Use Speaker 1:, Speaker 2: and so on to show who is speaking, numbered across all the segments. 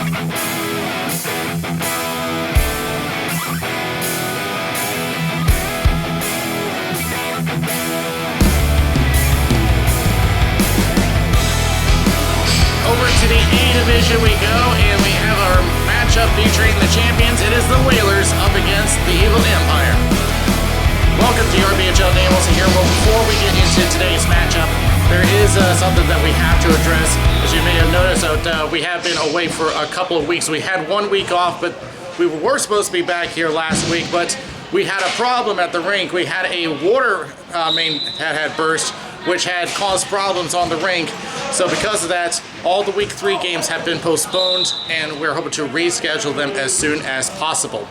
Speaker 1: Over to the A division we go, and we have our matchup featuring the champions. It is the Whalers up against the Evil Empire. Welcome to RBHL. Dan Wilson here. Well, before we get into today's matchup, there is something that we have to address. As you may have noticed, we have been away for a couple of weeks. We had 1 week off, but we were supposed to be back here last week, but we had a problem at the rink. We had a water main that had burst, which had caused problems on the rink. So because of that, all the week 3 games have been postponed, and we're hoping to reschedule them as soon as possible.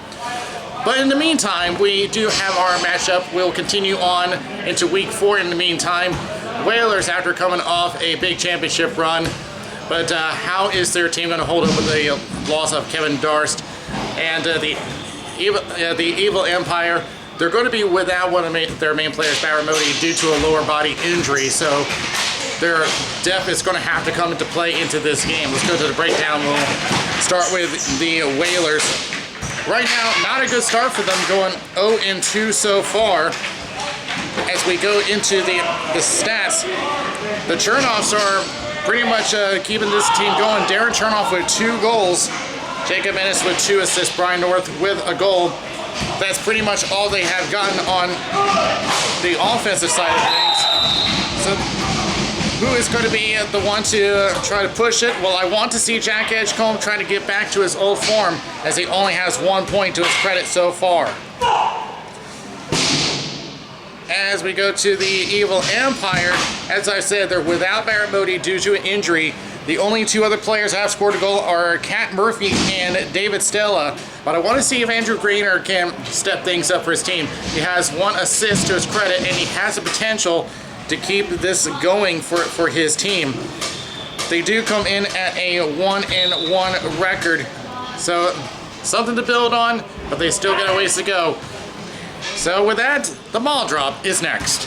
Speaker 1: But in the meantime, we do have our matchup. We'll continue on into week 4 in the meantime. Whalers, after coming off a big championship run, but how is their team going to hold up with the loss of Kevin Darst and the Evil Empire? They're going to be without one of their main players, Barrett Modi, due to a lower body injury. So their depth is going to have to come into play into this game. Let's go to the breakdown. We'll start with the Whalers. Right now, not a good start for them, going 0-2 so far. As we go into the stats, the Chernoffs are pretty much keeping this team going. Darren Chernoff with 2 goals. Jacob Ennis with 2 assists. Brian North with a goal. That's pretty much all they have gotten on the offensive side of things. So who is going to be the one to try to push it? Well, I want to see Jack Edgecombe trying to get back to his old form, as he only has 1 point to his credit so far. As we go to the Evil Empire, as I said, they're without Barrett Modi due to an injury. The only 2 other players that have scored a goal are Cat Murphy and David Stella. But I want to see if Andrew Greener can step things up for his team. He has 1 assist to his credit, and he has the potential to keep this going for his team. They do come in at a 1-1 record. So something to build on, but they still got a ways to go. So with that, the ball drop is next.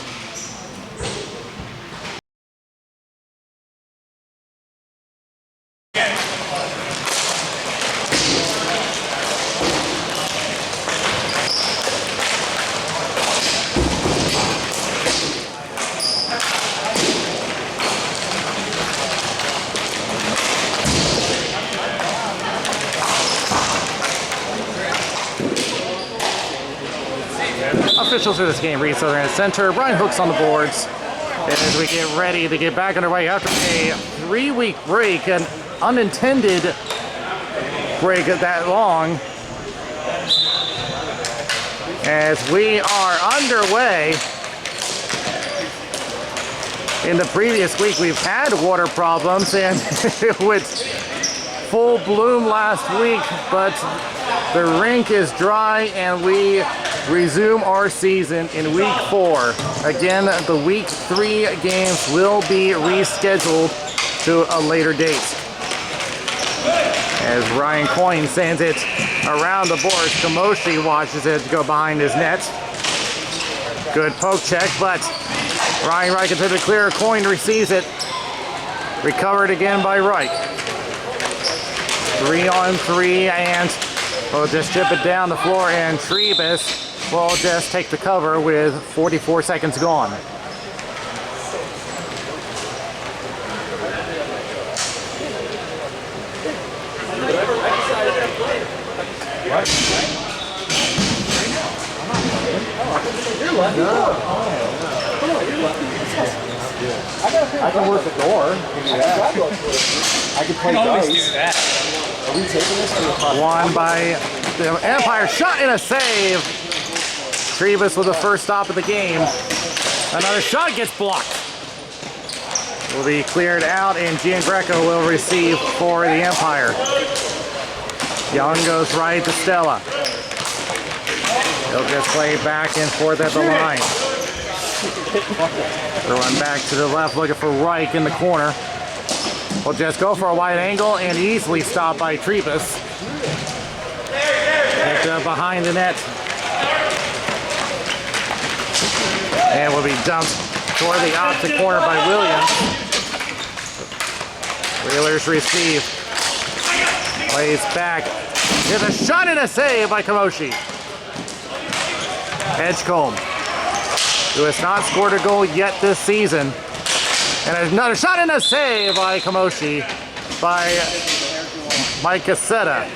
Speaker 1: Officials for this game read Southern at center. Brian Hook's on the boards as we get ready to get back underway after a 3-week break, an unintended break that long. As we are underway. In the previous week, we've had water problems, and it was full bloom last week, but the rink is dry, and we resume our season in week 4. Again, the week 3 games will be rescheduled to a later date. As Ryan Coyne sends it around the boards, Kamoshi watches it go behind his net. Good poke check, but Ryan Reich into the clear. Coyne receives it. Recovered again by Reich. 3-on-3, and we'll just chip it down the floor, and Trebus will just take the cover with 44 seconds gone.
Speaker 2: I can work the door. I can play dice. Are we taking this to the
Speaker 1: Won by the Empire. Shot and a save. Trebus with the first stop of the game. Another shot gets blocked. Will be cleared out, and Gian Greco will receive for the Empire. Young goes right to Stella. He'll just play back and forth at the line. Throwing back to the left, looking for Reich in the corner. Will just go for a wide angle and easily stopped by Trebus. Picked behind the net. And will be dumped toward the opposite corner by Williams. Whalers receive. Plays back. Here's a shot and a save by Kamoshi. Edgecombe, who has not scored a goal yet this season. And another shot and a save by Kamoshi by Mike Cassetta.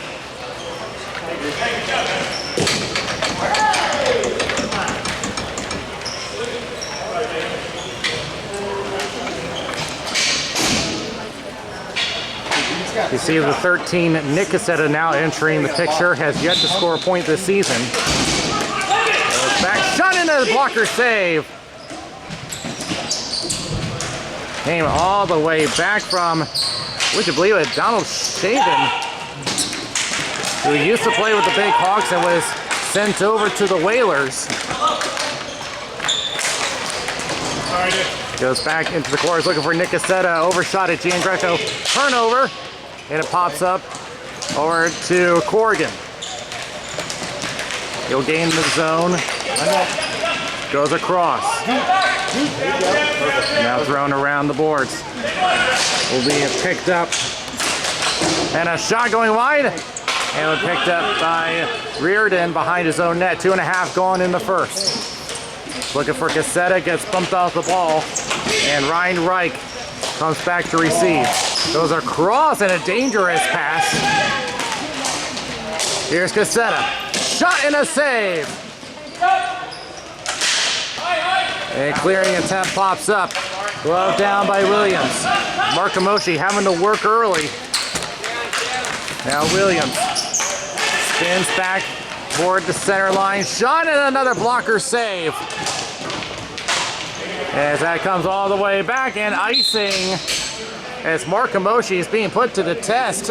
Speaker 1: You see the 13, Nick Cassetta, now entering the picture, has yet to score a point this season. Back shot into the blocker save. Came all the way back from, would you believe it, Donald Shaven, who used to play with the Big Hawks and was sent over to the Whalers. Goes back into the corners looking for Nick Cassetta, overshot at Gian Greco, turnover, and it pops up over to Corrigan. He'll gain the zone, goes across. Now thrown around the boards. Will be picked up. And a shot going wide. And was picked up by Reardon behind his own net. 2.5 gone in the first. Looking for Cassetta, gets bumped off the ball. And Ryan Reich comes back to receive. Goes across and a dangerous pass. Here's Cassetta. Shot and a save. A clearing attempt pops up. Glove down by Williams. Mark Kamoshi having to work early. Now Williams spins back toward the center line. Shot and another blocker save. As that comes all the way back and icing as Mark Kamoshi is being put to the test.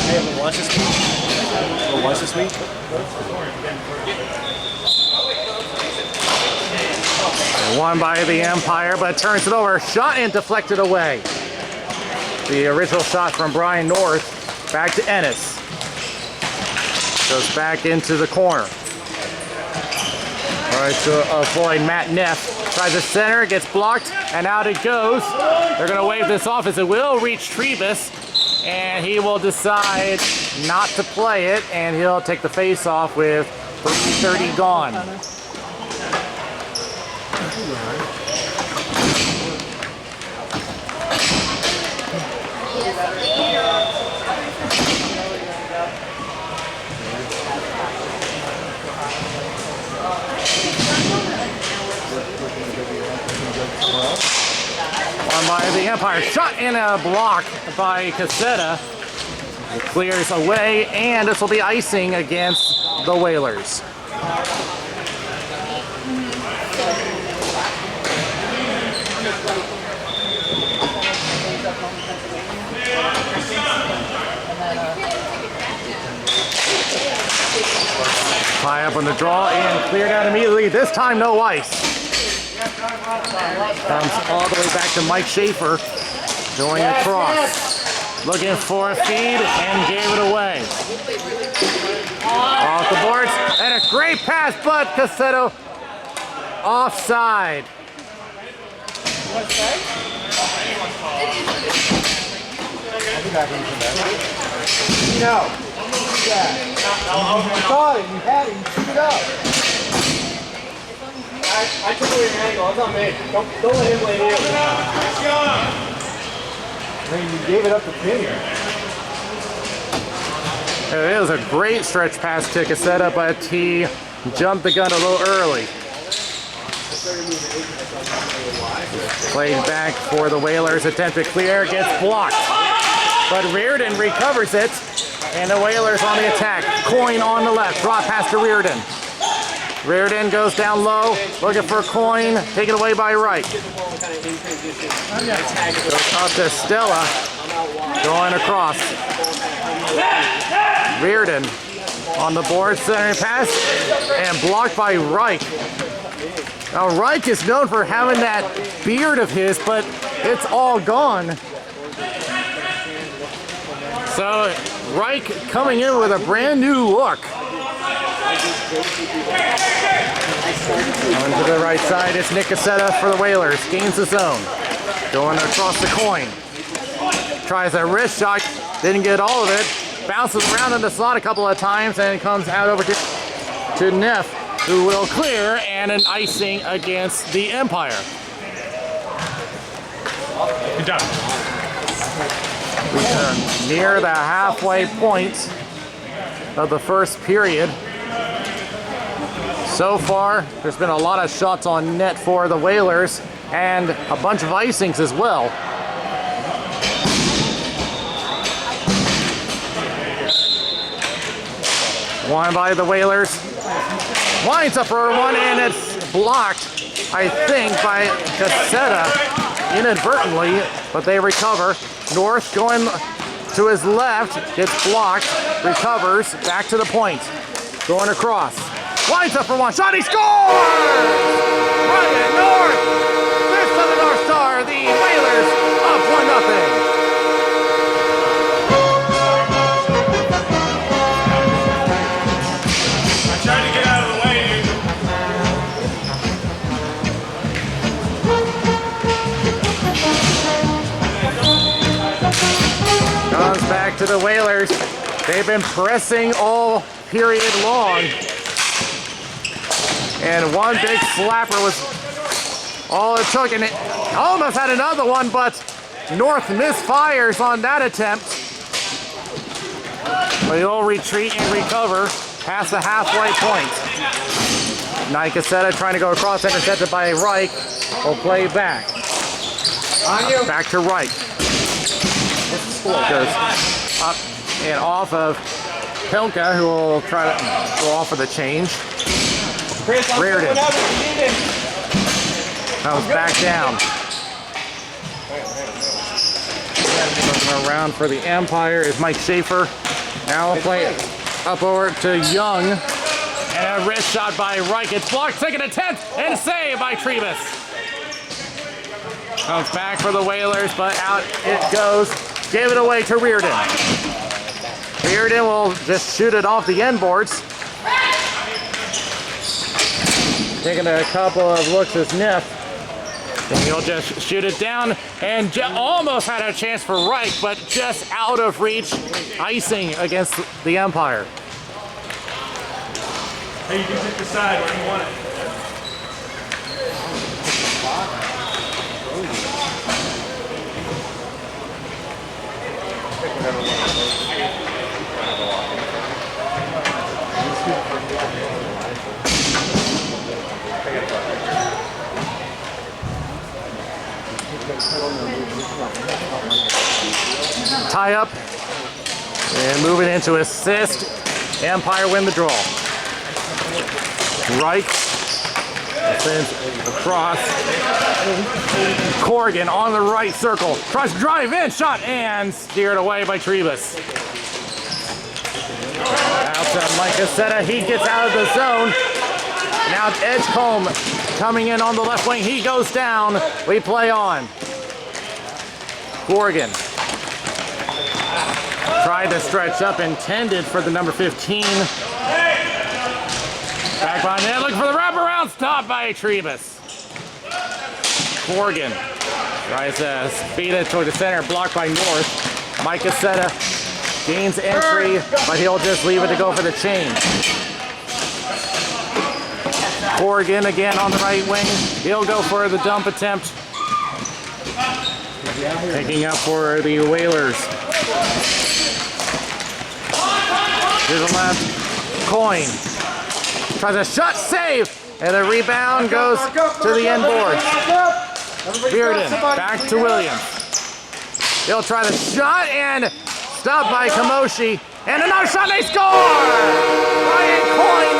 Speaker 2: Hey, watch this week. Watch this week.
Speaker 1: Won by the Empire, but turns it over. Shot and deflected away. The original shot from Brian North. Back to Ennis. Goes back into the corner. All right, to avoid Matt Neff. Tries to center, gets blocked, and out it goes. They're going to wave this off as it will reach Trebus, and he will decide not to play it, and he'll take the face off with 3:30 gone. Won by the Empire. Shot and a block by Cassetta. It clears away, and this will be icing against the Whalers. High up on the draw and cleared out immediately. This time no ice. Comes all the way back to Mike Schaefer. Going across. Looking for a feed and gave it away. Off the boards. And a great pass, but Cassetto offside.
Speaker 2: No. You thought it, you had it, you took it up. I took away your angle, it's not me. Don't let him lay here. I mean, you gave it up to Timmy.
Speaker 1: It was a great stretch pass to Cassetta, but he jumped the gun a little early. Played back for the Whalers, attempt to clear, gets blocked. But Reardon recovers it, and the Whalers on the attack. Coin on the left, drop pass to Reardon. Reardon goes down low, looking for a Coin, taken away by Wright. Goes up to Stella, going across. Reardon on the board, centering pass, and blocked by Reich. Now Reich is known for having that beard of his, but it's all gone. So Reich coming in with a brand new look. Going to the right side, it's Nick Cassetta for the Whalers. Gains the zone. Going across the coin. Tries a wrist shot, didn't get all of it. Bounces around in the slot a couple of times and comes out over to Neff, who will clear, and an icing against the Empire.
Speaker 3: Good job.
Speaker 1: We are near the halfway point of the first period. So far, there's been a lot of shots on net for the Whalers and a bunch of icings as well. One by the Whalers. Winds up for one, and it's blocked, I think, by Cassetta inadvertently, but they recover. North going to his left, gets blocked, recovers, back to the point. Going across. Winds up for one shot, he scores! Ryan North! This to the North Star, the Whalers up 1-0.
Speaker 3: Trying to get out of the way, dude.
Speaker 1: Comes back to the Whalers. They've been pressing all period long. And one big slapper was all it took. And it almost had another one, but North misfires on that attempt. But he'll retreat and recover past the halfway point. Nick Cassetta trying to go across, intercepted by Reich. Will play back. Back to Reich. Goes up and off of Pilka, who will try to go off of the change. Reardon comes back down. Looking around for the Empire is Mike Schaefer. Now we'll play it up over to Young. And a wrist shot by Reich. It's blocked. Second attempt and a save by Trebus. Comes back for the Whalers, but out it goes. Gave it away to Reardon. Reardon will just shoot it off the end boards. Taking a couple of looks as Neff. And he'll just shoot it down, and almost had a chance for Reich, but just out of reach. Icing against the Empire.
Speaker 3: Hey, you can pick the side where you want it.
Speaker 1: Tie up and move it into assist. Empire win the draw. Reich sends across. Corrigan on the right circle. Tries to drive in, shot, and steered away by Trebus. Out to Mike Cassetta. He gets out of the zone. Now Edgecombe coming in on the left wing. He goes down. We play on. Corrigan tried to stretch up, intended for the number 15. Back by net, looking for the wraparound, stop by Trebus. Corrigan tries to speed it toward the center, blocked by North. Mike Cassetta gains entry, but he'll just leave it to go for the change. Corrigan again on the right wing. He'll go for the dump attempt. Picking up for the Whalers. To the left, Coin. Tries a shot, save, and the rebound goes to the end board. Bearden, back to Williams. He'll try the shot and stopped by Kamoshi. And another shot, they score! Ryan Coin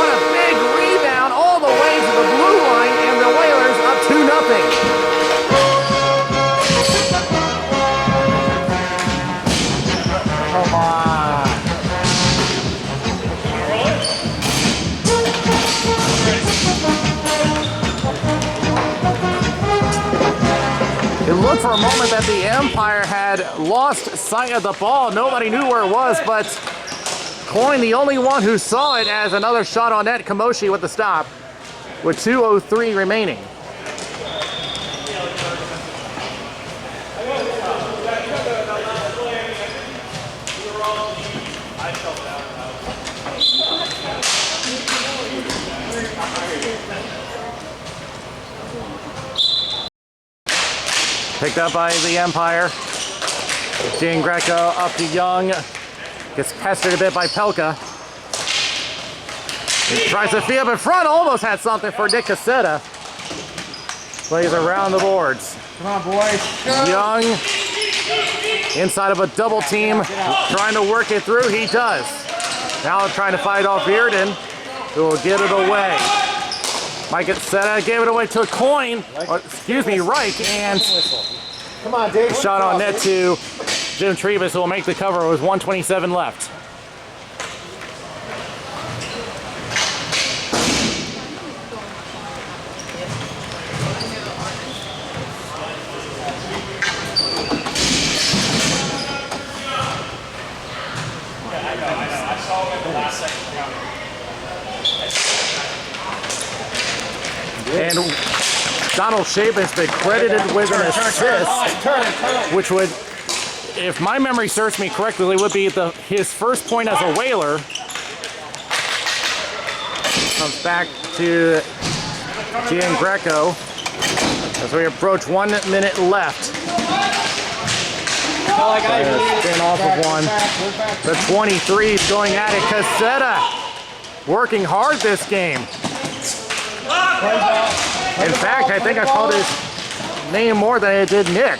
Speaker 1: on a big rebound all the way to the blue line, and the Whalers up 2-0. Come on. It looked for a moment that the Empire had lost sight of the ball. Nobody knew where it was, but Coyne, the only one who saw it, as another shot on net. Kamoshi with the stop with 2:03 remaining. Picked up by the Empire. Gene Greco up to Young. Gets pestered a bit by Pelka. He tries to feel up in front. Almost had something for Nick Cassetta. Plays around the boards.
Speaker 2: Come on, boys.
Speaker 1: Young inside of a double team. Trying to work it through. He does. Now trying to fight off Bearden, who will get it away. Mike Cassetta gave it away to Coyne. Excuse me, Reich. And
Speaker 2: come on, Dave.
Speaker 1: shot on net to Jim Trevis, who will make the cover with 1:27 left. And Donald Shapen's been credited with an assist, which would, if my memory serves me correctly, would be his first point as a Whaler. Comes back to Gian Greco as we approach 1 minute left. Spin off of one. The 23 is going at it. Cassetta working hard this game. In fact, I think I called his name more than I did Nick.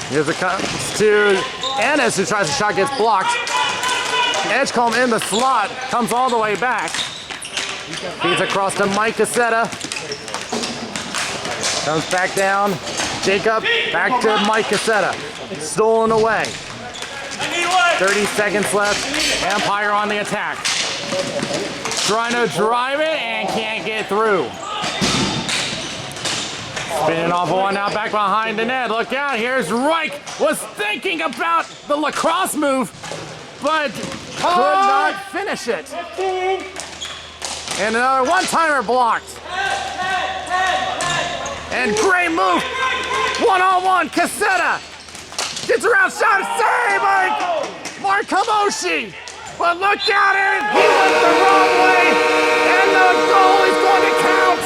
Speaker 1: Here's it comes to Ennis, who tries to shot, gets blocked. Edgecombe in the slot, comes all the way back. Feeds across to Mike Cassetta. Comes back down. Jacob, back to Mike Cassetta. Stolen away. 30 seconds left. Empire on the attack. Trying to drive it and can't get through. Spinning off of one now, back behind the net. Look out, here's Reich. Was thinking about the lacrosse move, but could not finish it. And another one-timer blocked. And great move. One-on-one, Cassetta. Gets around, shot, save by Mark Kamoshi. But look at it, he went the wrong way, and the goal is going to count.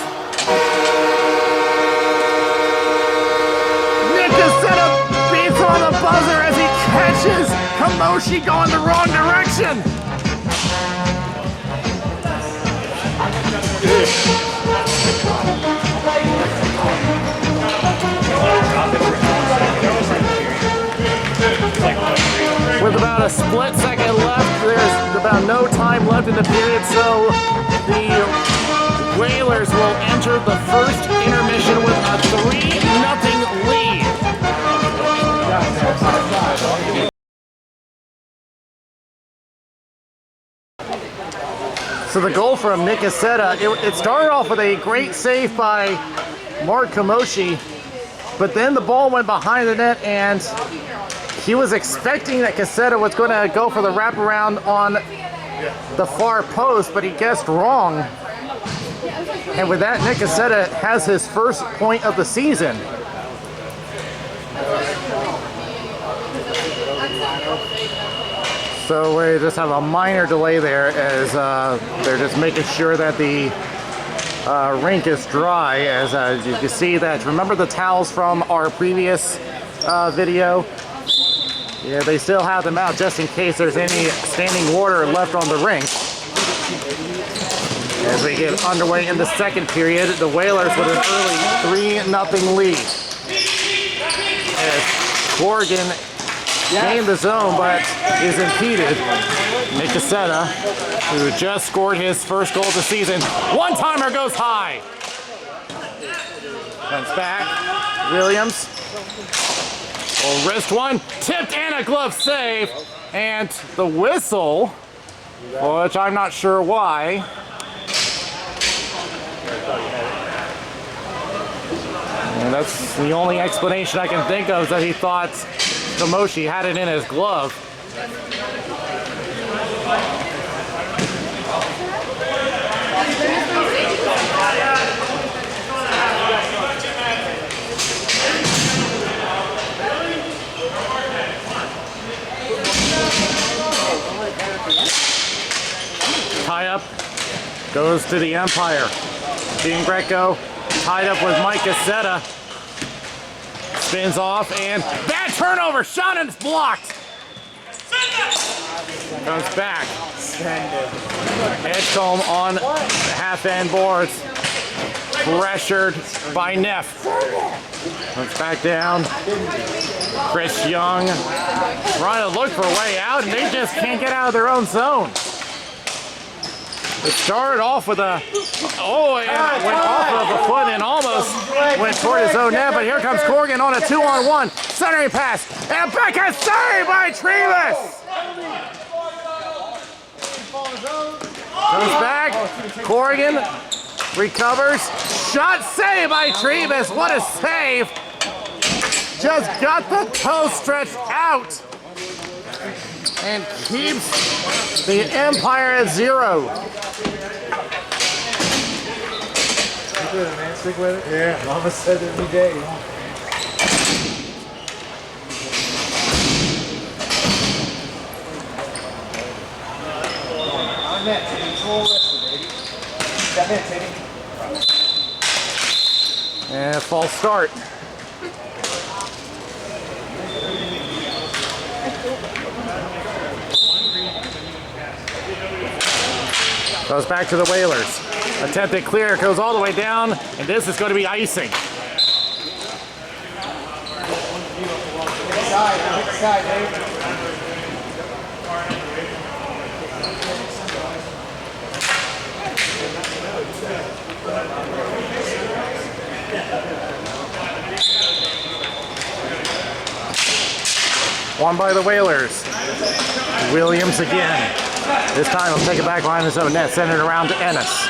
Speaker 1: Nick Cassetta beats on the buzzer as he catches Kamoshi going the wrong direction. With about a split second left, there's about no time left in the period, so the Whalers will enter the first intermission with a 3-0 lead. So the goal from Nick Cassetta, it started off with a great save by Mark Kamoshi, but then the ball went behind the net, and he was expecting that Cassetta was going to go for the wraparound on the far post, but he guessed wrong. And with that, Nick Cassetta has his first point of the season. So we just have a minor delay there as they're just making sure that the rink is dry. As you can see that, remember the towels from our previous video? Yeah, they still have them out just in case there's any standing water left on the rink. As we get underway in the second period, the Whalers with an early 3-0 lead. As Corrigan gained the zone but is impeded. Nick Cassetta, who just scored his first goal of the season. One-timer goes high. Comes back. Williams. Will wrist one, tipped and a glove save, and the whistle, which I'm not sure why. And that's the only explanation I can think of, is that he thought Kamoshi had it in his glove. Tie up goes to the Empire. Dean Greco tied up with Mike Cassetta. Spins off and bad turnover. Shannon's blocked. Comes back. Edgecombe on the half-end boards. Pressured by Neff. Comes back down. Chris Young trying to look for a way out, and they just can't get out of their own zone. It started off with a, and went off of the foot and almost went toward his own net, but here comes Corrigan on a 2-on-1. Centering pass, and a backhand save by Trevis! Comes back, Corrigan recovers, shot save by Trevis, what a save! Just got the toe stretched out and keeps the Empire at 0.
Speaker 2: Stick with it, man. Stick with it. Yeah, Mama said every day. On net, Timmy. Full wrestler, baby. Got net, Timmy.
Speaker 1: And a false start. Goes back to the Whalers. Attempted clear, goes all the way down, and this is going to be icing.
Speaker 2: Side, Dave.
Speaker 1: Won by the Whalers. Williams again. This time he'll take it back behind his own net, send it around to Ennis.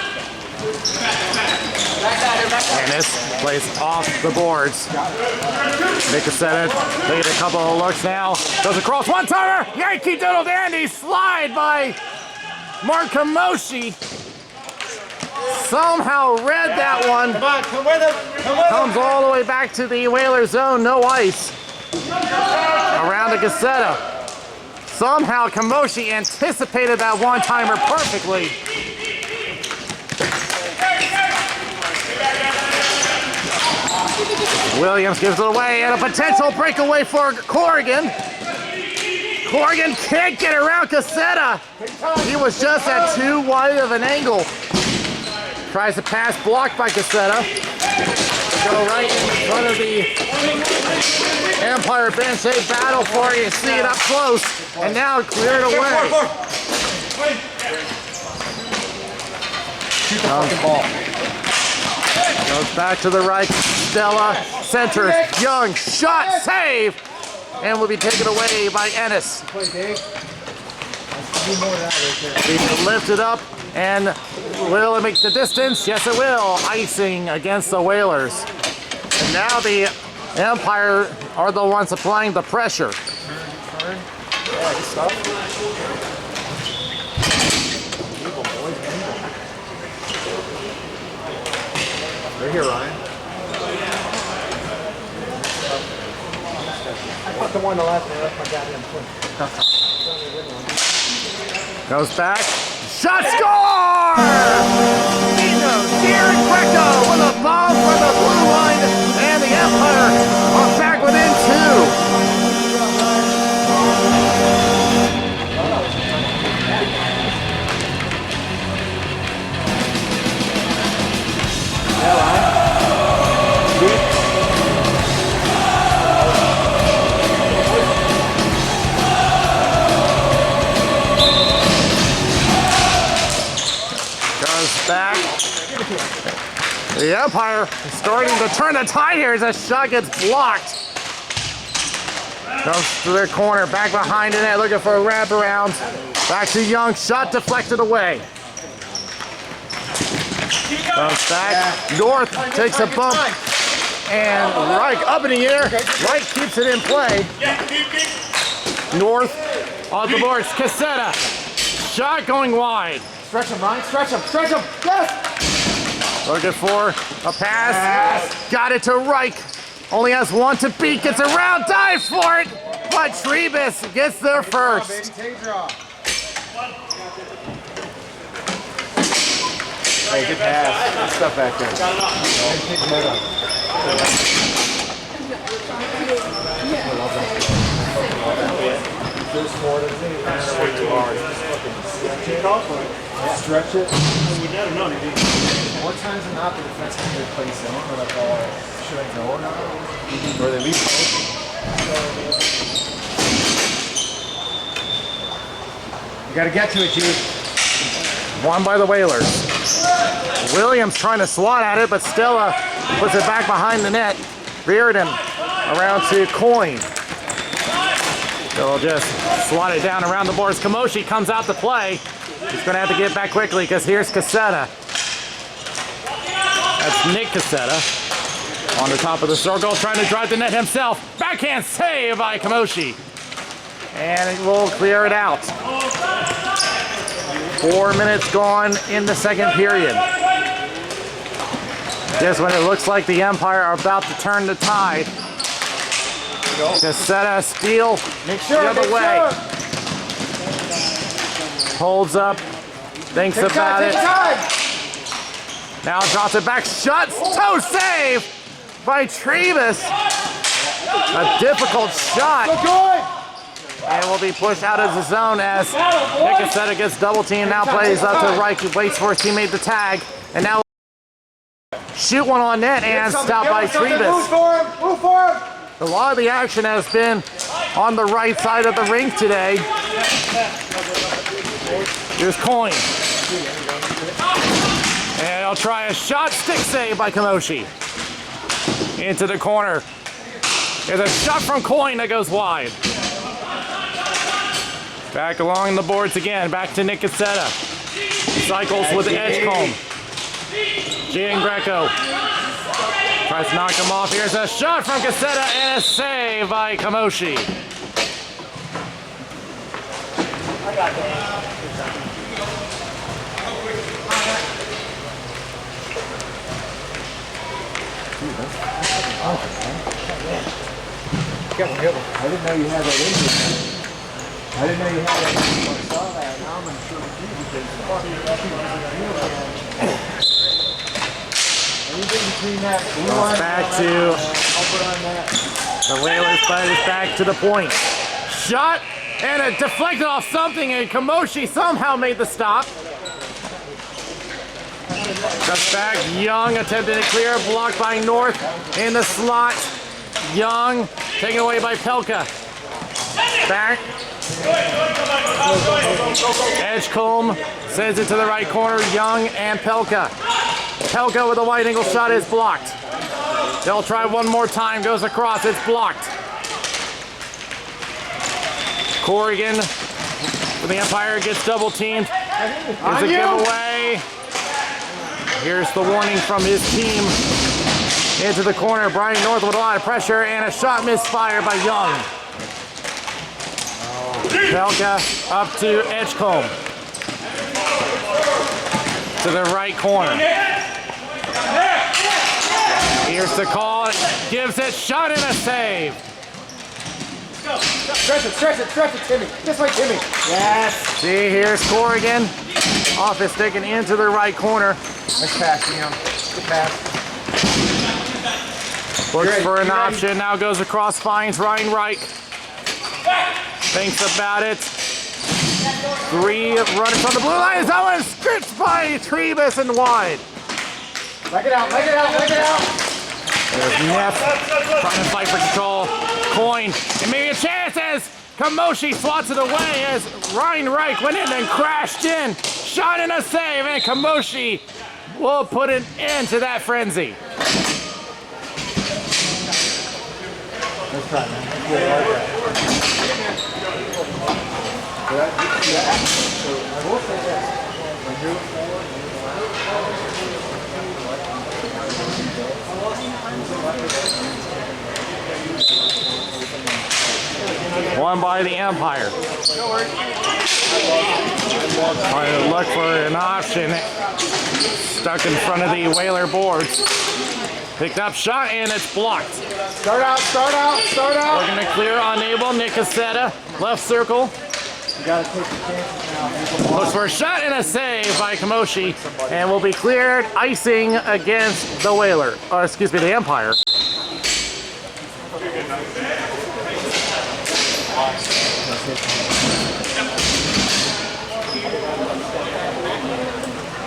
Speaker 1: Ennis plays off the boards. Nick Cassetta taking a couple of looks now. Goes across, one-timer! Yankee Doodle Dandy slide by Mark Kamoshi. Somehow read that one.
Speaker 2: Come on, come with him. Come with him.
Speaker 1: Comes all the way back to the Whaler zone, no ice. Around to Cassetta. Somehow Kamoshi anticipated that one-timer perfectly. Williams gives it away, and a potential breakaway for Corrigan. Corrigan can't get around Cassetta. He was just at too wide of an angle. Tries to pass, blocked by Cassetta. Go right in front of the Empire bench. They battle for it. You see it up close, and now cleared away.
Speaker 2: Shoot the fucking ball.
Speaker 1: Goes back to the right. Stella centers. Young shot, save, and will be taken away by Ennis. He lifted up, and will it make the distance? Yes, it will. Icing against the Whalers. And now the Empire are the ones applying the pressure.
Speaker 2: They're here, Ryan. I put the one the last one. That's my goddamn foot.
Speaker 1: Goes back. Shot, score! Dean Greco with a bomb for the blue line, and the Empire are back within 2.
Speaker 2: Yeah, Ryan.
Speaker 1: Back. The Empire is starting to turn the tide here as a shot gets blocked. Goes to their corner, back behind the net, looking for a wraparound. Back to Young, shot deflected away. Goes back, North takes a bump And Reich up in the air. Reich keeps it in play. North on the boards. Cassetta. Shot going wide.
Speaker 2: Stretch him, Ryan. Stretch him. Stretch him. Yes!
Speaker 1: Looking for a pass. Got it to Reich. Only has one to beat. Gets around. Dives for it. But Trebus gets there first.
Speaker 2: Hey, good pass. Good stuff back there. Stretch it. More times than not, the defense can play zone, or like, should I go or not? Or they leave. You gotta get to it, G.
Speaker 1: Won by the Whalers. Williams trying to swat at it, but Stella puts it back behind the net. Reardon around to Coyne. They'll just swat it down around the boards. Kamoshi comes out to play. He's going to have to get back quickly because here's Cassetta. That's Nick Cassetta on the top of the circle, trying to drive the net himself. Backhand save by Kamoshi. And it will clear it out. 4 minutes gone in the second period. Just when it looks like the Empire are about to turn the tide. Cassetta steal the other way. Holds up, thinks about it. Now drops it back, shots, toe save by Trebus. A difficult shot. And will be pushed out of the zone as Nick Cassetta gets double teamed. Now plays up to Reich, who waits for his teammate to tag. And now shoot one on net and stopped by Trebus.
Speaker 2: Move for him!
Speaker 1: A lot of the action has been on the right side of the rink today. Here's Coyne. And he'll try a shot, stick save by Kamoshi. Into the corner. There's a shot from Coyne that goes wide. Back along the boards again, back to Nick Cassetta. Cycles with the edge comb. Gian Greco tries to knock him off. Here's a shot from Cassetta and a save by Kamoshi. I got that.
Speaker 2: I didn't know you had that in you. I didn't know you had that in you. I saw that. Now I'm sure that you anything between that.
Speaker 1: Back to the Whalers, but it's back to the point. Shot and it deflected off something, and Kamoshi somehow made the stop. Cuts back, Young attempted to clear, blocked by North in the slot. Young taken away by Pelka. Back. Edgecombe sends it to the right corner. Young and Pelka. Pelka with a wide angle shot is blocked. They'll try one more time. Goes across. It's blocked. Corrigan for the Empire gets double teamed. It's a giveaway. Here's the warning from his team. Into the corner. Brian North with a lot of pressure and a shot misfired by Young. Pelka up to Edgecombe. To the right corner. Here's the call. Gives it. Shot and a save.
Speaker 2: Stretch it, Timmy. This way, Timmy. Yes.
Speaker 1: See, here's Corrigan. Off his stick and into the right corner.
Speaker 2: Nice pass, Liam. Good pass.
Speaker 1: Looks for an option. Now goes across, finds Ryan Reich. Thinks about it. 3 running from the blue line. That one stripped by Trebus and wide.
Speaker 2: Leg it out.
Speaker 1: There's Neff trying to fight for control. Coyne, and maybe a chance as Kamoshi swats it away as Ryan Reich went in and crashed in. Shot and a save, and Kamoshi will put an end to that frenzy.
Speaker 2: Nice try, man. So I will say this. When you're forward,
Speaker 1: Won by the Empire. Trying to look for an option. Stuck in front of the Whaler boards. Picked up shot and it's blocked.
Speaker 2: Start out, start out, start out.
Speaker 1: We're going to clear unable. Nick Cassetta, left circle.
Speaker 2: You gotta take the chances now.
Speaker 1: Looks for a shot and a save by Kamoshi. And will be cleared. Icing against the Whaler. Or excuse me, the Empire.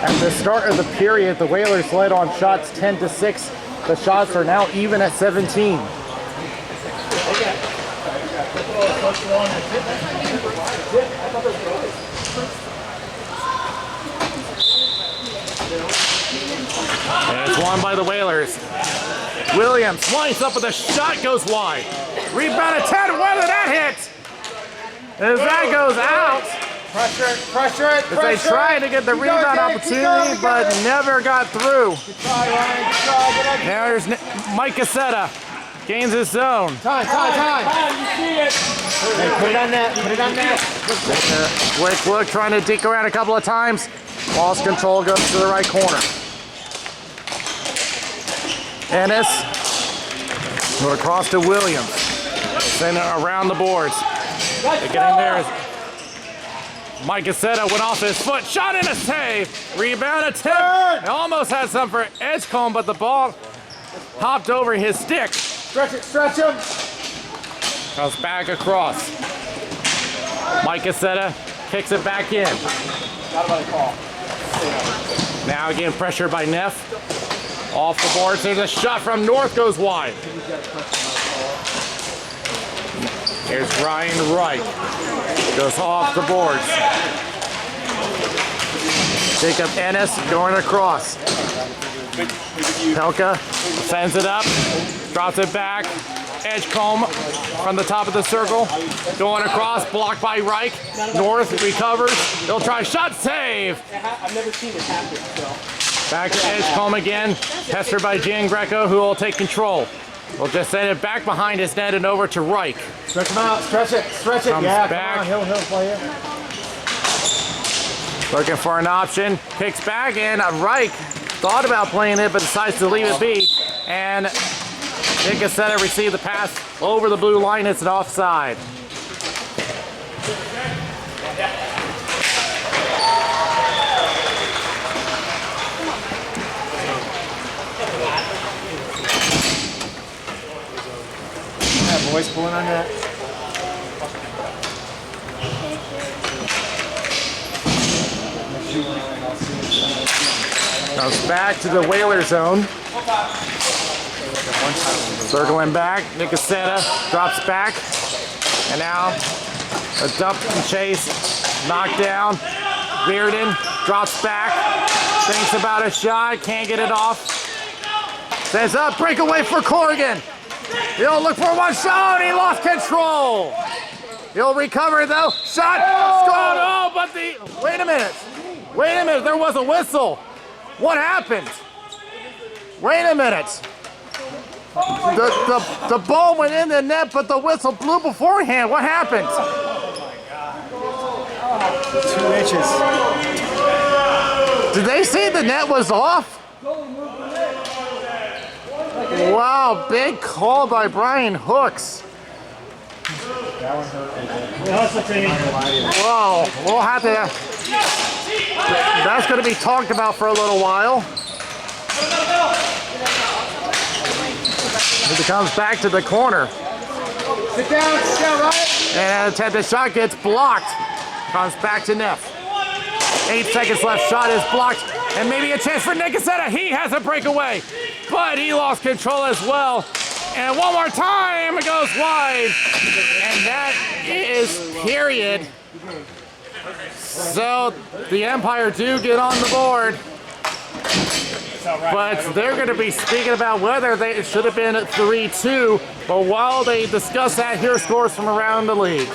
Speaker 1: At the start of the period, the Whalers led on shots 10-6. The shots are now even at 17. And it's won by the Whalers. Williams lines up with a shot, goes wide. Rebound attempt, whether that hits. As that goes out.
Speaker 2: Pressure it, pressure it,
Speaker 1: As they tried to get the rebound opportunity, but never got through.
Speaker 2: Good try, Ryan. Good try. Get up.
Speaker 1: Now there's Mike Cassetta. Gains his zone.
Speaker 2: Time.
Speaker 3: You see it.
Speaker 2: Hey, put it on net. Put it on net.
Speaker 1: Quick look, trying to deke around a couple of times. Lost control, goes to the right corner. Ennis. Go across to Williams. Send it around the boards. They get in there. Mike Cassetta went off his foot. Shot and a save. Rebound attempt. It almost had some for Edgecombe, but the ball hopped over his stick.
Speaker 2: Stretch it, stretch him.
Speaker 1: Comes back across. Mike Cassetta kicks it back in.
Speaker 2: Not about a call.
Speaker 1: Now again, pressure by Neff. Off the boards. There's a shot from North, goes wide. Here's Ryan Wright. Goes off the boards. Jacob Ennis going across. Pelka sends it up. Drops it back. Edgecombe from the top of the circle. Going across, blocked by Reich. North recovers. They'll try shot, save.
Speaker 3: I've never seen it happen, so.
Speaker 1: Back to Edgecombe again. Pestered by Jan Greco, who will take control. We'll just send it back behind his net and over to Reich.
Speaker 2: Stretch him out, stretch it, stretch it.
Speaker 1: Comes
Speaker 2: Yeah,
Speaker 1: back.
Speaker 2: come on, he'll play it.
Speaker 1: Looking for an option. Kicks back and Reich thought about playing it but decides to leave it be. And Nick Cassetta received the pass over the blue line. It's an offside.
Speaker 2: Yeah, boys pulling on that.
Speaker 1: Comes back to the Whaler zone. Circling back, Nick Cassetta drops back. And now a dump and chase, knocked down. Reardon drops back, thinks about a shot, can't get it off. Sends up, breakaway for Corrigan. He'll look for one shot, he lost control. He'll recover though, shot, scored, oh, but wait a minute, there was a whistle. What happened? Wait a minute. The ball went in the net, but the whistle blew beforehand. What happened?
Speaker 2: 2 inches.
Speaker 1: Did they say the net was off? Wow, big call by Brian Hooks.
Speaker 2: That one hurt.
Speaker 1: Whoa, we'll have to. That's going to be talked about for a little while. He comes back to the corner.
Speaker 2: Sit down, right?
Speaker 1: And the shot gets blocked. Comes back to Neff. 8 seconds left, shot is blocked. And maybe a chance for Nick Cassetta. He has a breakaway, but he lost control as well. And one more time, it goes wide. And that is period. So the Empire do get on the board. But they're going to be speaking about whether it should have been 3-2. But while they discuss that, here are scores from around the league.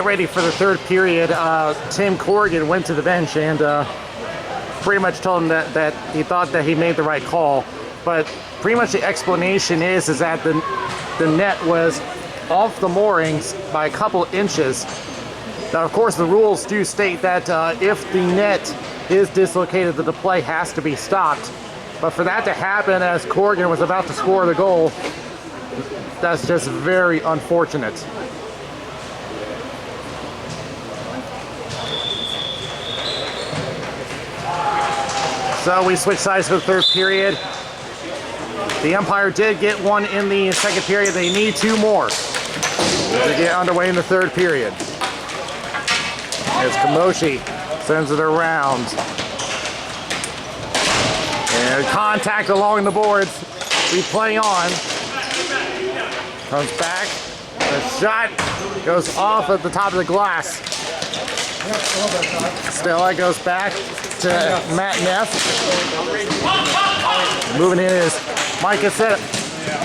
Speaker 1: get ready for the third period, Tim Corrigan went to the bench and pretty much told him that he thought that he made the right call. But pretty much the explanation is that the net was off the moorings by a couple inches. Now, of course, the rules do state that if the net is dislocated, that the play has to be stopped. But for that to happen as Corrigan was about to score the goal, that's just very unfortunate. So we switch sides for the third period. The Empire did get one in the second period. They need 2 more to get underway in the third period. As Kamoshi sends it around. And contact along the boards. We play on. Comes back. The shot goes off at the top of the glass. Stella goes back to Matt Neff. Moving in is Mike Cassetta.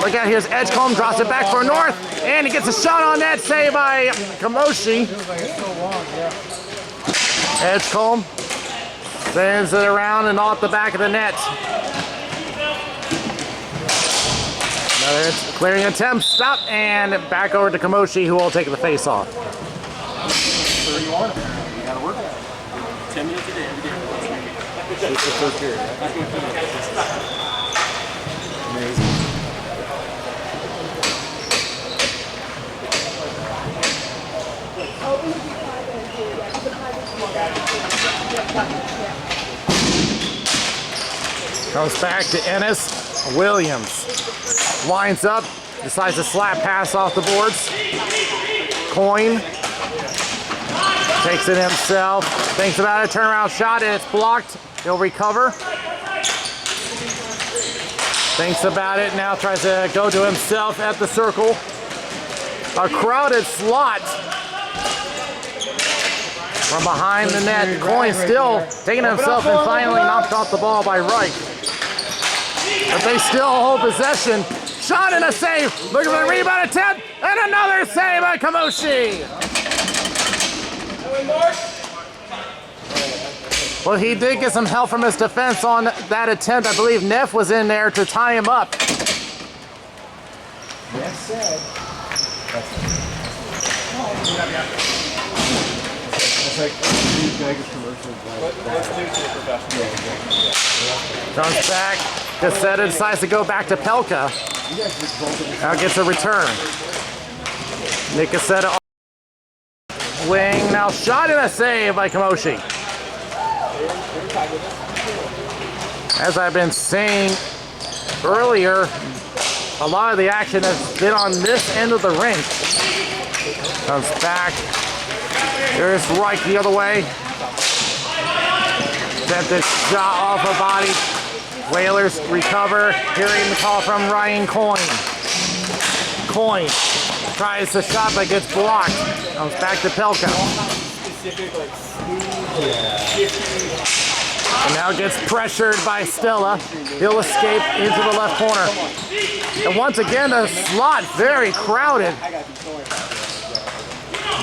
Speaker 1: Look out, here's Edgecombe, drops it back for North, and he gets a shot on net, saved by Kamoshi. Edgecombe sends it around and off the back of the net. Another clearing attempt, stop, and back over to Kamoshi, who will take the face off.
Speaker 2: 31. You gotta work.
Speaker 3: 10 minutes a day, every day.
Speaker 2: It's the first period, right? Amazing.
Speaker 1: Comes back to Ennis. Williams winds up, decides to slap pass off the boards. Coyne takes it himself, thinks about a turnaround shot, and it's blocked. He'll recover. Thinks about it, now tries to go to himself at the circle. A crowded slot from behind the net. Coyne still taking himself and finally knocked off the ball by Reich. But they still hold possession. Shot and a save. Looking for the rebound attempt. And another save by Kamoshi. Well, he did get some help from his defense on that attempt. I believe Neff was in there to tie him up.
Speaker 2: Neff said. It's like these Vegas commercials.
Speaker 3: Let's do it to the professional.
Speaker 1: Comes back. Cassetta decides to go back to Pelka. Now gets a return. Nick Cassetta wing. Now shot and a save by Kamoshi. As I've been saying earlier, a lot of the action has been on this end of the rink. Comes back. There's Reich the other way. Sent this shot off a body. Whalers recover. Hearing the call from Ryan Coyne. Coyne tries the shot but gets blocked. Comes back to Pelka. And now gets pressured by Stella. He'll escape into the left corner. And once again, the slot very crowded.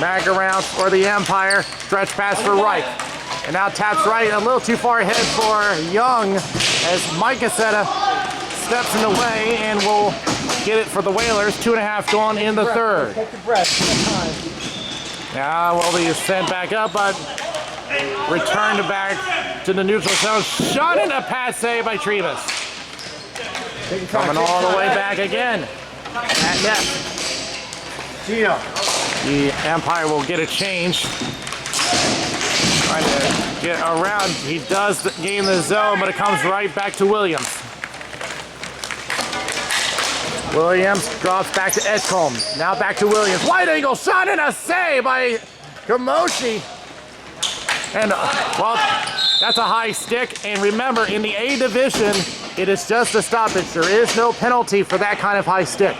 Speaker 1: Back around for the Empire. Stretch pass for Reich. And now taps right a little too far ahead for Young as Mike Cassetta steps in the way and will get it for the Whalers. 2.5 gone in the third.
Speaker 2: Take your breath.
Speaker 1: Now will be sent back up, but returned back to the neutral zone. Shot in a pass save by Trivas. Coming all the way back again at net.
Speaker 2: Gino.
Speaker 1: The Empire will get a change. Trying to get around. He does gain the zone, but it comes right back to Williams. Williams drops back to Edgecombe. Now back to Williams. Wide angle shot and a save by Kamoshi. And, well, that's a high stick. And remember, in the A division, it is just a stoppage. There is no penalty for that kind of high stick.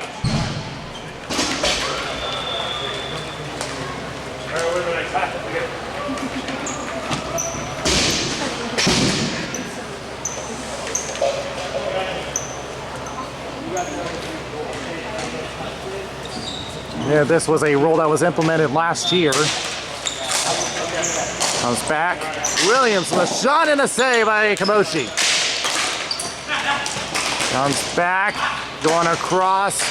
Speaker 1: Yeah, this was a rule that was implemented last year. Comes back. Williams with a shot and a save by Kamoshi. Comes back, going across,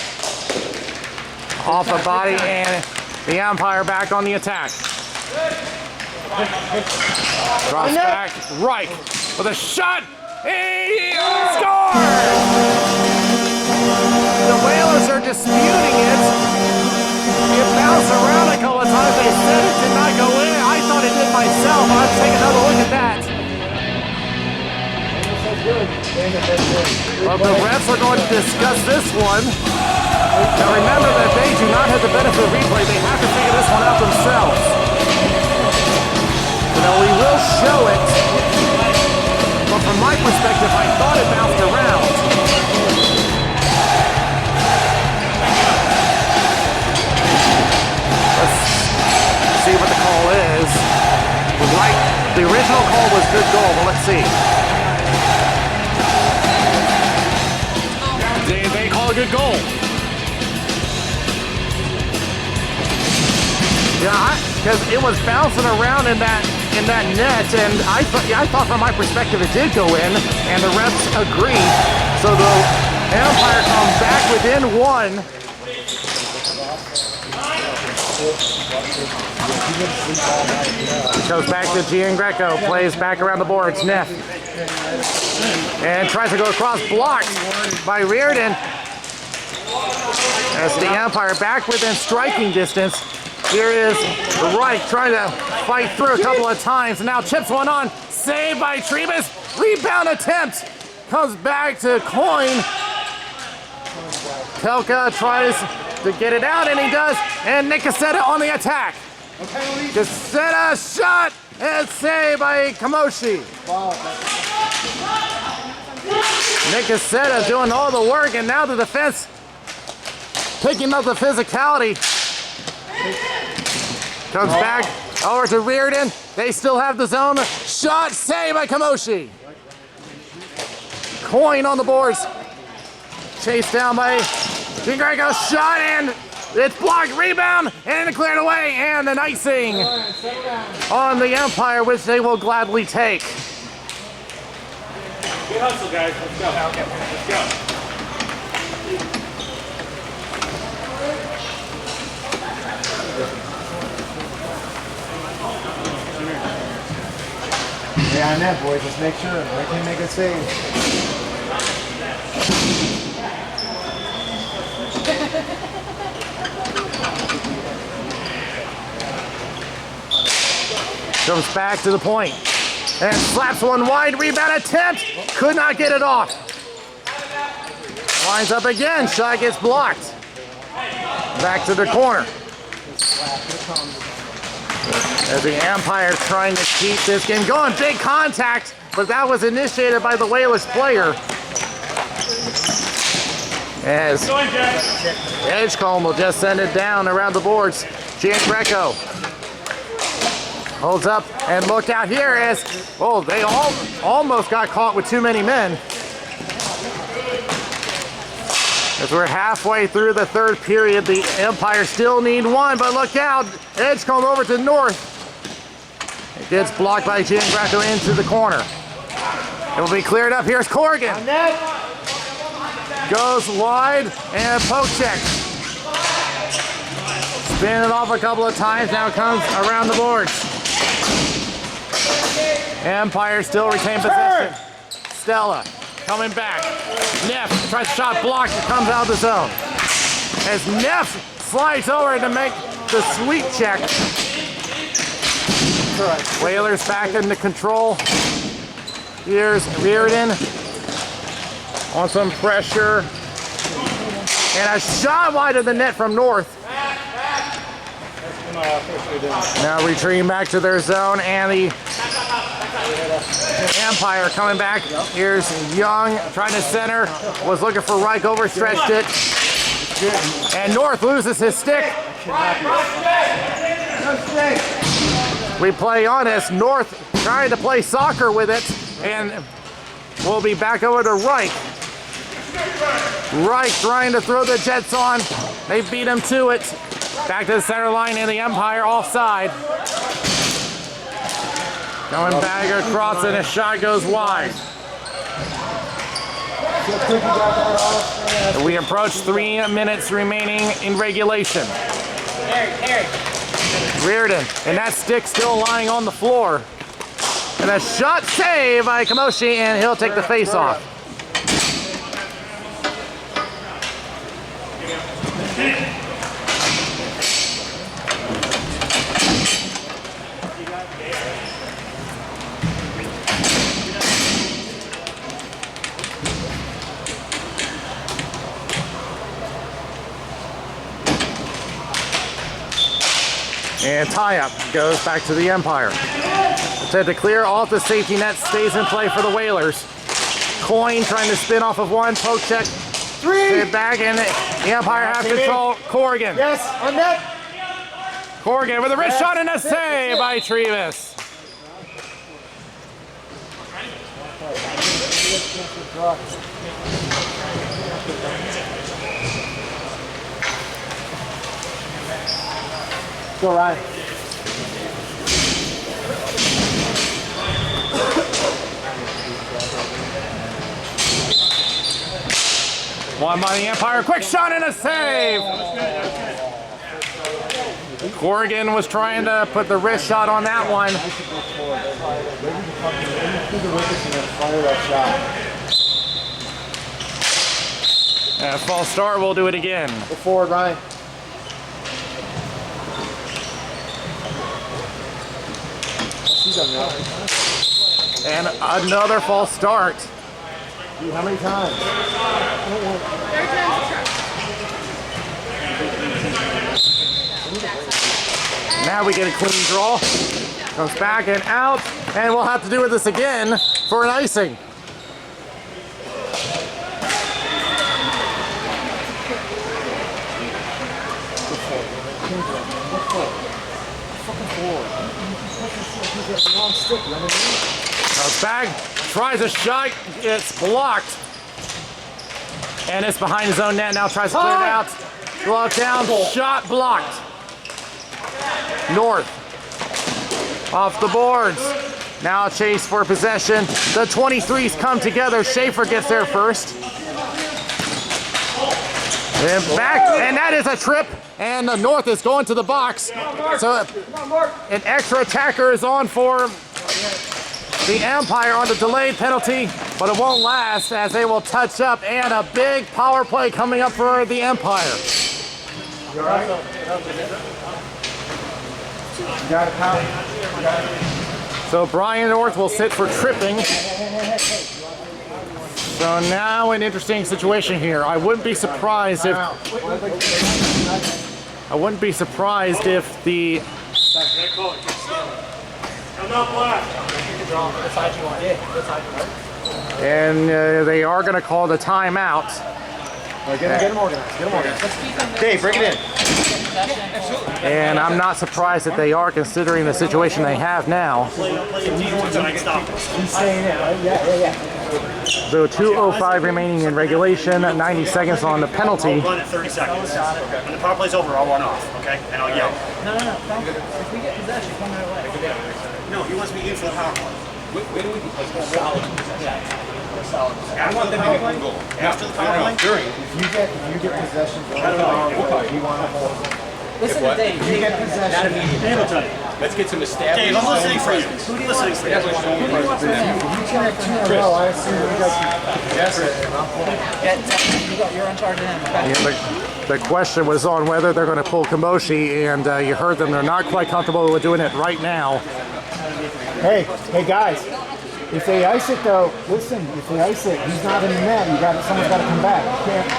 Speaker 1: off the body, and the umpire back on the attack. Cross back, right, with a shot, he scores! The Whalers are disputing it. It bounced around a couple of times. They said it did not go in. I thought it did myself. I'll take another look at that. Well, the refs are going to discuss this one. Now remember that they do not have the benefit of replay. They have to figure this one out themselves. Now we will show it. But from my perspective, I thought it bounced around. Let's see what the call is. The original call was good goal, but let's see. They call a good goal. Yeah, because it was bouncing around in that net, and I thought from my perspective it did go in, and the refs agree. So the umpire comes back within one. Goes back to Gian Greco, plays back around the boards. Neff. And tries to go across, blocked by Reardon. As the umpire back within striking distance. Here is Reich trying to fight through a couple of times. And now chips one on. Saved by Trebus. Rebound attempt. Comes back to Coyne. Kelka tries to get it out, and he does. And Nick Cassetta on the attack. Cassetta shot and saved by Kamoshi. Nick Cassetta doing all the work, and now the defense picking up the physicality. Comes back over to Reardon. They still have the zone. Shot saved by Kamoshi. Coyne on the boards. Chased down by Greco. Shot and it's blocked. Rebound and cleared away. And an icing on the umpire, which they will gladly take.
Speaker 3: Good hustle, guys. Let's go. Let's go.
Speaker 2: Yeah, on that, boys. Let's make sure. I can make a save.
Speaker 1: Comes back to the point and slaps one wide. Rebound attempt. Could not get it off. Lines up again. Shot gets blocked. Back to the corner. As the umpire trying to keep this game going. Big contact, but that was initiated by the Whalers player. As Edgecombe will just send it down around the boards. Gian Greco holds up and look out here as, oh, they almost got caught with too many men. As we're halfway through the third period, the Empire still need one, but look out. Edgecombe over to North. It gets blocked by Gian Greco into the corner. It will be cleared up. Here's Corrigan. Goes wide and poke check. Spin it off a couple of times. Now comes around the boards. Empire still retain possession. Stella coming back. Neff tries shot blocked. It comes out of the zone. As Neff slides over to make the sweep check. Whalers back into control. Here's Reardon on some pressure. And a shot wide of the net from North. Now retreating back to their zone, and the Empire coming back. Here's Young trying to center. Was looking for Reich, overstretched it. And North loses his stick. We play on as North trying to play soccer with it, and we'll be back over to Reich. Reich trying to throw the Jets on. They beat him to it. Back to the center line and the umpire offside. Going back across and a shot goes wide. We approach 3 minutes remaining in regulation. Reardon, and that stick still lying on the floor. And a shot save by Kamoshi, and he'll take the face off. And tie-up goes back to the umpire. Attempt to clear off the safety net, stays in play for the Whalers. Coin trying to spin off of one, poke check.
Speaker 2: 3.
Speaker 1: Sit back and the umpire has control. Corrigan.
Speaker 2: Yes, on net.
Speaker 1: Corrigan with a wrist shot and a save by Trevis.
Speaker 2: Go, Ryan.
Speaker 1: One by the umpire, quick shot and a save. Corrigan was trying to put the wrist shot on that one. And a false start, we'll do it again.
Speaker 2: Go forward, Ryan.
Speaker 1: And another false start.
Speaker 2: Dude, how many times?
Speaker 1: Now we get a clean draw. Comes back and out, and we'll have to do this again for an icing. Comes back, tries a shot, it's blocked. And it's behind his own net, now tries to clear it out. Glove down, shot blocked. North, off the boards. Now a chase for possession. The 23s come together, Schaefer gets there first. And back, and that is a trip. And the North is going to the box. So an extra attacker is on for the Empire on the delayed penalty, but it won't last as they will touch up, and a big power play coming up for the Empire.
Speaker 2: You all right? You got it, pal. You got it.
Speaker 1: So Brian North will sit for tripping. So now an interesting situation here. I wouldn't be surprised if the and they are going to call the timeout.
Speaker 2: Get him organized. Get him organized. Dave, bring it in.
Speaker 1: And I'm not surprised that they are, considering the situation they have now.
Speaker 2: He's saying it, right? Yeah.
Speaker 1: So 2:05 remaining in regulation, 90 seconds on the penalty.
Speaker 3: I'll run at 30 seconds. When the power play's over, I'll run off, okay? And I'll yell.
Speaker 4: No. If we get possession, come right away.
Speaker 3: No, he wants me in for the power play.
Speaker 4: Where do we get solid possession? Solid possession.
Speaker 3: I want them to get one goal. After the power play? During.
Speaker 2: If you get possession, you want to hold.
Speaker 4: Listen to Dave.
Speaker 2: If you get possession,
Speaker 4: Not immediately.
Speaker 3: Dave will tell you.
Speaker 4: Let's get some established.
Speaker 3: Dave, I'm listening for you. I'm listening for you.
Speaker 2: if you connect 2 in a row, I assume you guys
Speaker 4: You're in charge of them.
Speaker 1: And the question was on whether they're going to pull Kamoshi, and you heard them. They're not quite comfortable with doing it right now.
Speaker 2: Hey guys, if they ice it though, listen, if they ice it, he's not in the net, someone's got to come back. You can't.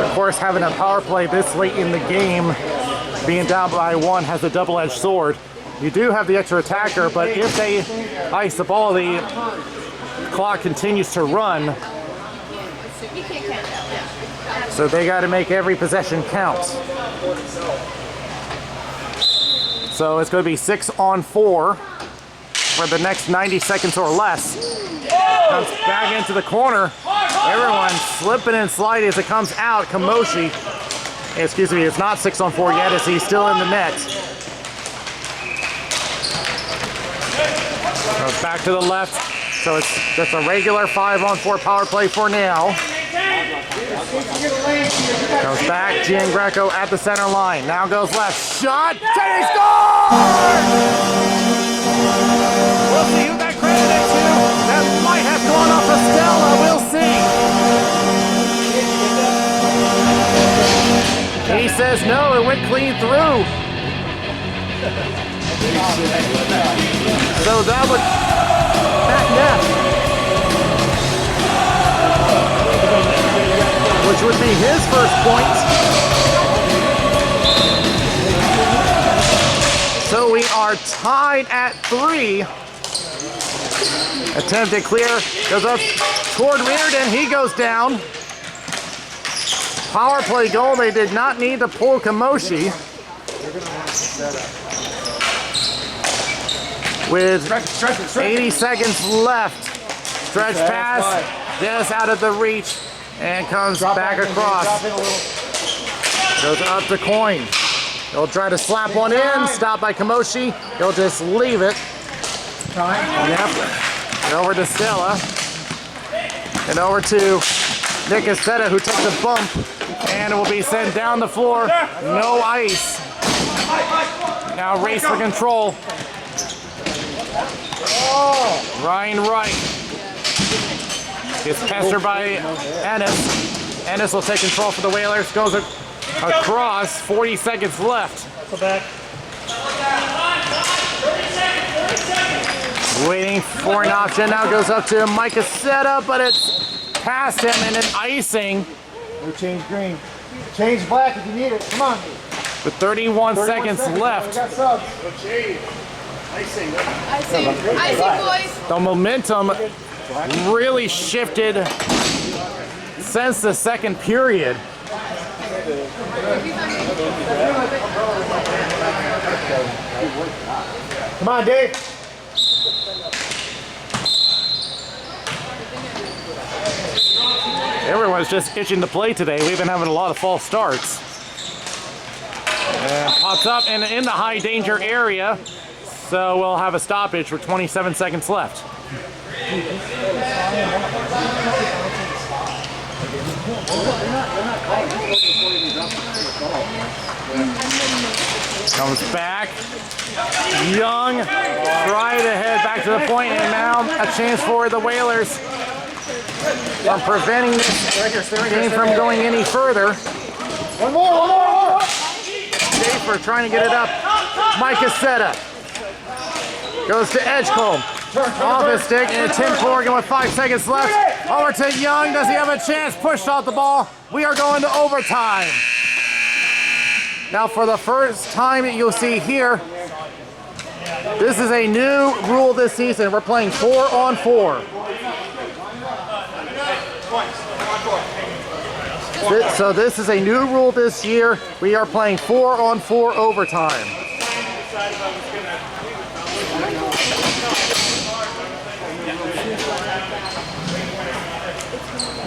Speaker 1: Of course, having a power play this late in the game, being down by 1, has a double-edged sword. You do have the extra attacker, but if they ice the ball, the clock continues to run. So they got to make every possession count. So it's going to be 6-on-4. for the next 90 seconds or less. Comes back into the corner. Everyone slipping and sliding as it comes out. Kamoshi, excuse me, it's not 6-on-4 yet as he's still in the net. Goes back to the left. So it's just a regular 5-on-4 power play for now. Goes back, Giangreco at the center line. Now goes left. Shot! He scores! We'll see who that credited to. That might have gone off of Stella. We'll see. He says no, it went clean through. So that would back net, which would be his first point. So we are tied at 3. Attempted clear, goes up toward Reardon, he goes down. Power play goal, they did not need to pull Kamoshi. With 80 seconds left. Stretch pass, just out of the reach, and comes back across. Goes up to Coin. He'll try to slap one in, stopped by Kamoshi. He'll just leave it. Yep. And over to Stella. And over to Nick Aceta, who took the bump, and it will be sent down the floor. No ice. Now race for control. Ryan Wright gets pestered by Ennis. Ennis will take control for the Whalers. Goes across. 40 seconds left.
Speaker 3: Go back.
Speaker 1: Waiting for an option. Now goes up to Mike Aceta, but it's past him and an icing.
Speaker 2: No change green. Change black if you need it. Come on.
Speaker 1: With 31 seconds left.
Speaker 2: We got subs.
Speaker 3: Icing,
Speaker 5: boys.
Speaker 1: The momentum really shifted since the second period.
Speaker 2: Come on, Dave.
Speaker 1: Everyone's just itching to play today. We've been having a lot of false starts. And pops up and in the high danger area. So we'll have a stoppage for 27 seconds left. Comes back. Young tried to head back to the point, and now a chance for the Whalers from preventing this game from going any further.
Speaker 2: One more.
Speaker 1: Schaefer trying to get it up. Mike Aceta goes to Edgecombe. Off his stick, and Tim Corrigan with 5 seconds left. Over to Young. Does he have a chance? Pushed off the ball. We are going to overtime. Now, for the first time you'll see here, this is a new rule this season. We're playing 4-on-4. So this is a new rule this year. We are playing 4-on-4 overtime.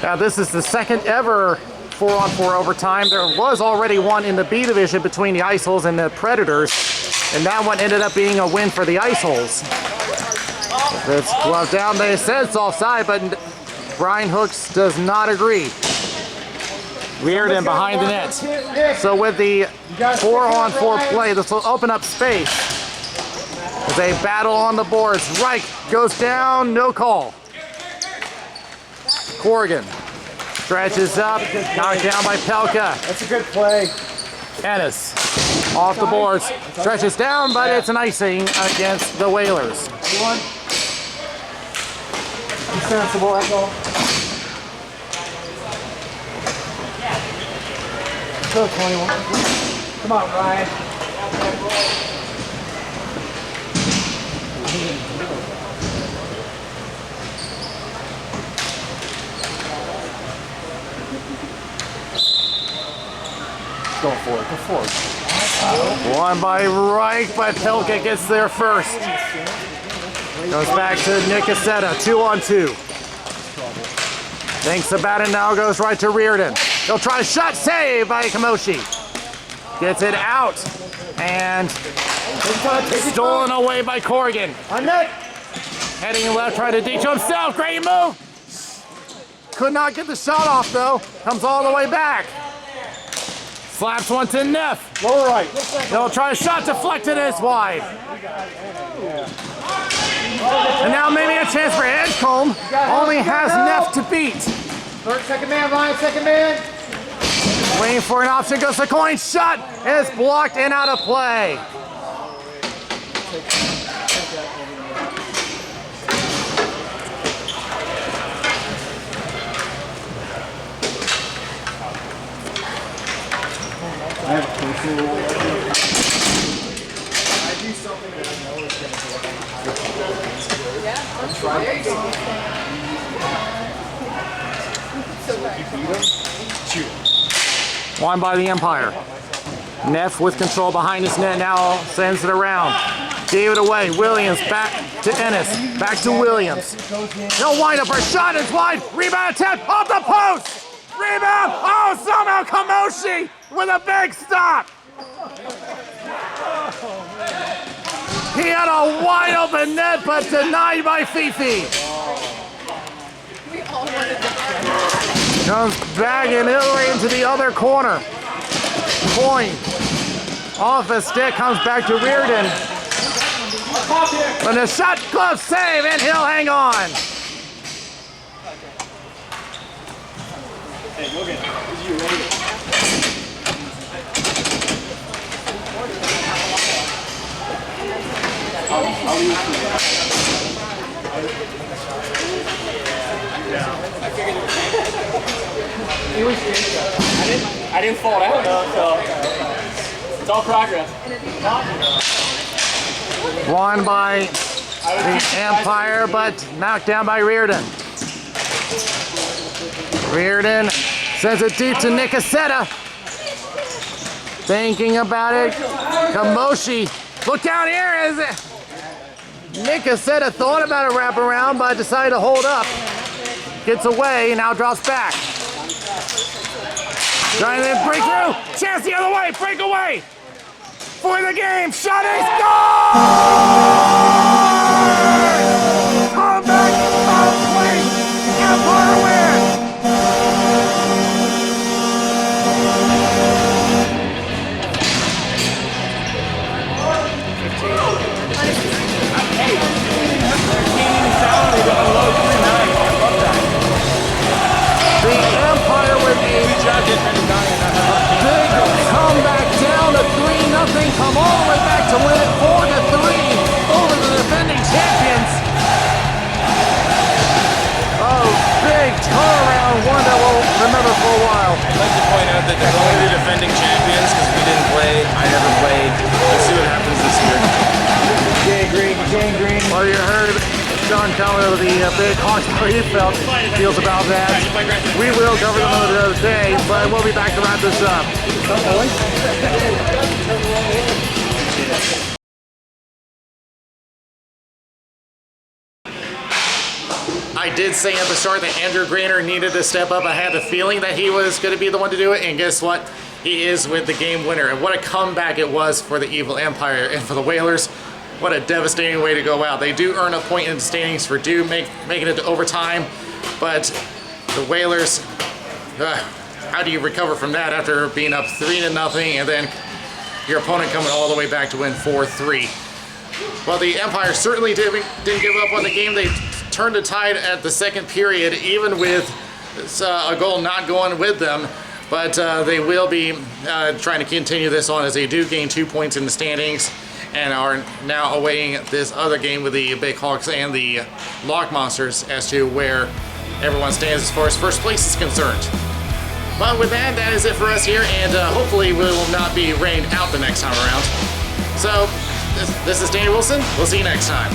Speaker 1: Now this is the second ever 4-on-4 overtime. There was already one in the B division between the Ice Holes and the Predators, and that one ended up being a win for the Ice Holes. It's gloved down. They said it's offside, but Brian Hooks does not agree. Reardon behind the net. So with the 4-on-4 play, this will open up space. As a battle on the boards. Reich goes down, no call. Corrigan stretches up, knocked down by Pelka.
Speaker 2: That's a good play.
Speaker 1: Ennis off the boards, stretches down, but it's an icing against the Whalers.
Speaker 2: Everyone. Be sensible, that's all. Go 21. Come on, Ryan. Go for it. Go forward.
Speaker 1: One by Reich, but Pelka gets there first. Goes back to Nick Aceta, 2-on-2. Thinks about it now, goes right to Reardon. He'll try a shot, save by Kamoshi. Gets it out, and stolen away by Corrigan.
Speaker 2: On net.
Speaker 1: Heading left, trying to DH himself, great move. Could not get the shot off though, comes all the way back. Slaps one to Neff.
Speaker 2: Lower right.
Speaker 1: He'll try a shot, deflected, it's wide. And now maybe a chance for Edgecombe. Only has Neff to beat.
Speaker 2: Third, second man, Ryan, second man.
Speaker 1: Waiting for an option, goes the coin shot. It's blocked and out of play.
Speaker 2: I have a personal rule. I do something that I know is going to work.
Speaker 5: Yeah, I'm trying. There you go.
Speaker 1: Won by the Empire. Neff with control behind his net now sends it around. Gave it away. Williams back to Ennis. Back to Williams. He'll wind up our shot. It's wide. Rebound attempt off the post. Rebound. Oh, somehow Kamoshi with a big stop. He had a wide open net, but denied by Fifi.
Speaker 5: We all wanted to.
Speaker 1: Comes back and Hillary into the other corner. Coin off the stick, comes back to Reardon. But the shot glove save, and he'll hang on.
Speaker 4: Hey, Logan, is you ready? I didn't fall out though, so it's all progress.
Speaker 1: Won by the Empire, but knocked down by Reardon. Reardon sends it deep to Nick Aceta. Thinking about it, Kamoshi. Look down here, is it? Nick Aceta thought about a wraparound, but decided to hold up. Gets away, now drops back. Trying to break through. Chance the other way, break away. For the game, shot is gone! Comeback, foul play, Empire win! The Empire with a big comeback down to 3-0. Come all the way back to win it 4-3 over the defending champions. Oh, big turnaround, one that we'll remember for a while.
Speaker 6: I'd like to point out that they're only the defending champions because we didn't play. I never played. We'll see what happens this year.
Speaker 2: Jane Green.
Speaker 1: Well, you heard John Keller, the big Hawks, how he feels about that. We will cover them another day, but we'll be back to wrap this up. I did say at the start that Andrew Grainer needed to step up. I had the feeling that he was going to be the one to do it, and guess what? He is with the game winner. And what a comeback it was for the Evil Empire and for the Whalers. What a devastating way to go out. They do earn a point in the standings for making it to overtime, but the Whalers, how do you recover from that after being up 3-0 and then your opponent coming all the way back to win 4-3? Well, the Empire certainly didn't give up on the game. They turned the tide at the second period, even with a goal not going with them. But they will be trying to continue this on as they do gain 2 points in the standings and are now awaiting this other game with the Big Hawks and the Lock Monsters as to where everyone stands as far as first place is concerned. But with that, that is it for us here, and hopefully we will not be rained out the next time around. So, this is Danny Wilson. We'll see you next time.